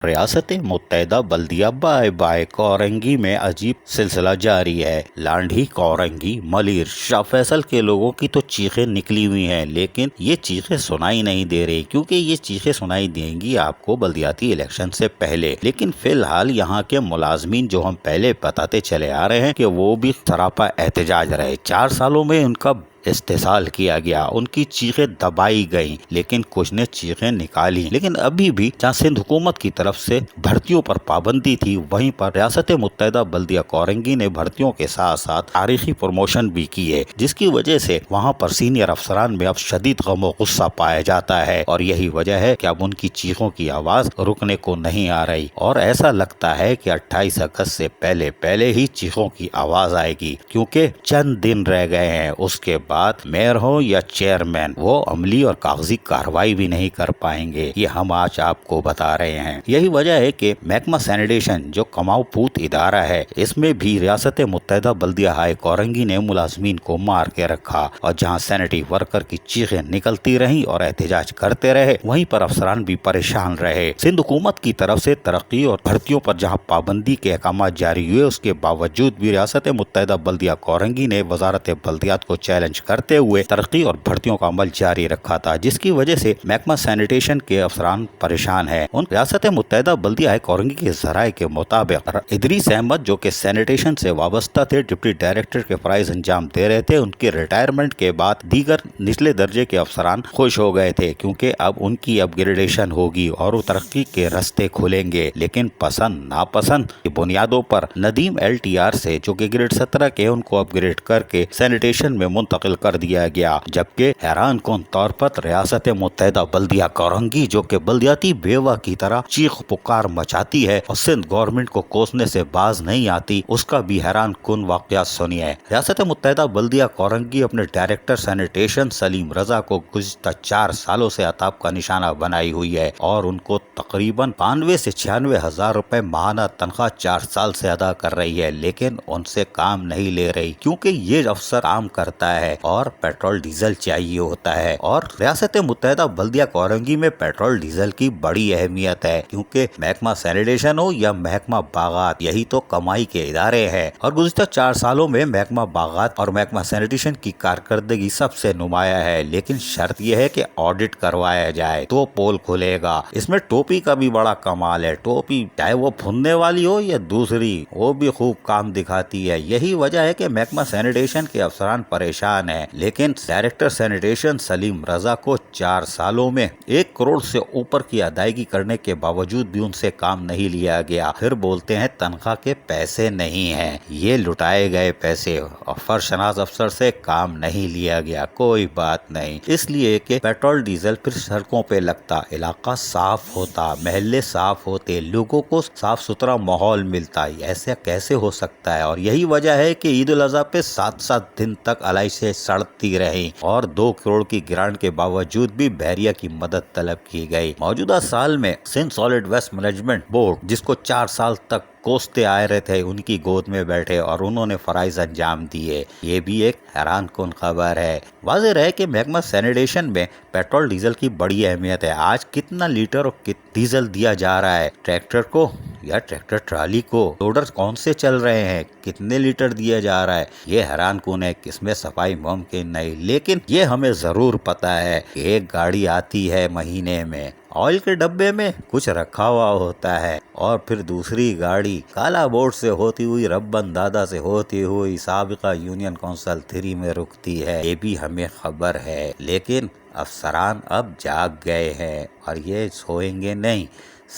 ریاست متحدہ بلدیہ بائے بائے کورنگی میں عجیب سلسلہ جاری ہے۔ لانڈھی، کورنگی، ملیر، شاہ فیصل کے لوگوں کی تو چیخیں نکلی ہوئی ہیں، لیکن یہ چیخیں سنائی نہیں دے رہی، کیونکہ یہ چیخیں سنائی دیں گی آپ کو بلدیاتی الیکشن سے پہلے۔ لیکن فی الحال یہاں کے ملازمین جو ہم پہلے بتاتے چلے آ رہے ہیں کہ وہ بھی سراپا احتجاج رہے۔ 4 سالوں میں ان کا استحصال کیا گیا، ان کی چیخیں دبائی گئیں، لیکن کچھ نے چیخیں نکالی۔ لیکن ابھی بھی جہاں سندھ حکومت کی طرف سے بھرتیوں پر پابندی تھی، وہیں پر ریاست متحدہ بلدیہ کورنگی نے بھرتیوں کے ساتھ ساتھ تاریخی پروموشن بھی کی ہے، جس کی وجہ سے وہاں پر سینئر افسران میں اب شدید غم و غصہ پایا جاتا ہے، اور یہی وجہ ہے کہ اب ان کی چیخوں کی آواز رکنے کو نہیں آ رہی، اور ایسا لگتا ہے کہ 28 اگست سے پہلے ہی چیخوں کی آواز آئے گی، کیونکہ چند دن رہ گئے ہیں۔ اس کے بعد میئر ہو یا چیئرمین، وہ عملی اور کاغذی کارروائی بھی نہیں کر پائیں گے، یہ ہم آج آپ کو بتا رہے ہیں۔ یہی وجہ ہے کہ محکمہ سینیٹیشن جو کماؤ پوت ادارہ ہے، اس میں بھی ریاست متحدہ بلدیہ ہائے کورنگی نے ملازمین کو مار کے رکھا، اور جہاں سینیٹری ورکر کی چیخیں نکلتی رہیں اور احتجاج کرتے رہے، وہیں پر افسران بھی پریشان رہے۔ سندھ حکومت کی طرف سے ترقی اور بھرتیوں پر جہاں پابندی کے احکامات جاری ہوئے، اس کے باوجود بھی ریاست متحدہ بلدیہ کورنگی نے وزارت بلدیات کو چیلنج کرتے ہوئے ترقی اور بھرتیوں کا عمل جاری رکھا تھا، جس کی وجہ سے محکمہ سینیٹیشن کے افسران پریشان ہیں۔ ان ریاست متحدہ بلدیہ ہائے کورنگی کے ذرائع کے مطابق ادریس احمد جو کہ سینیٹیشن سے وابستہ تھے، ڈپٹی ڈائریکٹر کے فرائض انجام دے رہے تھے، ان کے ریٹائرمنٹ کے بعد دیگر نچلے درجے کے افسران خوش ہو گئے تھے، کیونکہ اب ان کی اپ گریڈیشن ہوگی اور وہ ترقی کے راستے کھلیں گے۔ لیکن پسند ناپسند کی بنیادوں پر ندیم LTR سے جو کہ گریڈ 17 کے، ان کو اپ گریڈ کر کے سینیٹیشن میں منتقل کر دیا گیا، جبکہ حیران کن طور پر ریاست متحدہ بلدیہ کورنگی جو کہ بلدیاتی بیوہ کی طرح چیخ پکار مچاتی ہے اور سندھ گورنمنٹ کو کوسنے سے باز نہیں آتی، اس کا بھی حیران کن واقعات سنیے۔ ریاست متحدہ بلدیہ کورنگی اپنے ڈائریکٹر سینیٹیشن سلیم رضا کو گزشتہ 4 سالوں سے عطاب کا نشانہ بنائی ہوئی ہے، اور ان کو تقریباً 92 سے 96 ہزار روپے ماہانہ تنخواہ 4 سال سے ادا کر رہی ہے، لیکن ان سے کام نہیں لے رہی، کیونکہ یہ افسر کام کرتا ہے اور پیٹرول ڈیزل چاہیے ہوتا ہے، اور ریاست متحدہ بلدیہ کورنگی میں پیٹرول ڈیزل کی بڑی اہمیت ہے، کیونکہ محکمہ سینیٹیشن ہو یا محکمہ باغات، یہی تو کمائی کے ادارے ہیں، اور گزشتہ 4 سالوں میں محکمہ باغات اور محکمہ سینیٹیشن کی کارکردگی سب سے نمایاں ہے، لیکن شرط یہ ہے کہ آڈٹ کروایا جائے تو پول کھلے گا۔ اس میں ٹوپی کا بھی بڑا کمال ہے، ٹوپی چاہے وہ پھننے والی ہو یا دوسری، وہ بھی خوب کام دکھاتی ہے۔ یہی وجہ ہے کہ محکمہ سینیٹیشن کے افسران پریشان ہیں، لیکن ڈائریکٹر سینیٹیشن سلیم رضا کو 4 سالوں میں 1 کروڑ سے اوپر کی ادائیگی کرنے کے باوجود بھی ان سے کام نہیں لیا گیا۔ پھر بولتے ہیں تنخواہ کے پیسے نہیں ہیں، یہ لٹائے گئے پیسے، اور فرشناس افسر سے کام نہیں لیا گیا، کوئی بات نہیں، اس لیے کہ پیٹرول ڈیزل پھر سڑکوں پہ لگتا، علاقہ صاف ہوتا، محلے صاف ہوتے، لوگوں کو صاف ستھرا ماحول ملتا، ایسا کیسے ہو سکتا ہے؟ اور یہی وجہ ہے کہ عید الاضحیٰ پہ 7 دن تک علائشیں سڑتی رہیں، اور 2 کروڑ کی گرانٹ کے باوجود بھی بحریہ کی مدد طلب کی گئی۔ موجودہ سال میں Sindh solid waste management board, جس کو 4 سال تک کوستے آئے رہے تھے، ان کی گود میں بیٹھے اور انہوں نے فرائض انجام دیے، یہ بھی ایک حیران کن خبر ہے۔ واضح رہے کہ محکمہ سینیٹیشن میں پیٹرول ڈیزل کی بڑی اہمیت ہے۔ آج کتنا لیٹر ڈیزل دیا جا رہا ہے ٹریکٹر کو یا ٹریکٹر ٹرالی کو؟ لوڈر کون سے چل رہے ہیں؟ کتنے لیٹر دیا جا رہا ہے؟ یہ حیران کن ہے، اس میں صفائی ممکن نہیں، لیکن یہ ہمیں ضرور پتا ہے کہ ایک گاڑی آتی ہے مہینے میں، آئل کے ڈبے میں کچھ رکھا ہوا ہوتا ہے، اور پھر دوسری گاڑی کالا بورڈ سے ہوتی ہوئی، ربن دادا سے ہوتی ہوئی سابقہ یونین کونسل 3 میں رکتی ہے، یہ بھی ہمیں خبر ہے۔ لیکن افسران اب جاگ گئے ہیں، اور یہ سوئیں گے نہیں،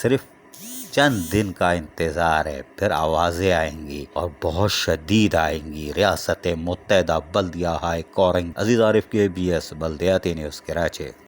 صرف چند دن کا انتظار ہے، پھر آوازیں آئیں گی اور بہت شدید آئیں گی۔ ریاست متحدہ بلدیہ ہائے کورنگی، عزیز عارف KBS بلدیاتی نیوز کراچی۔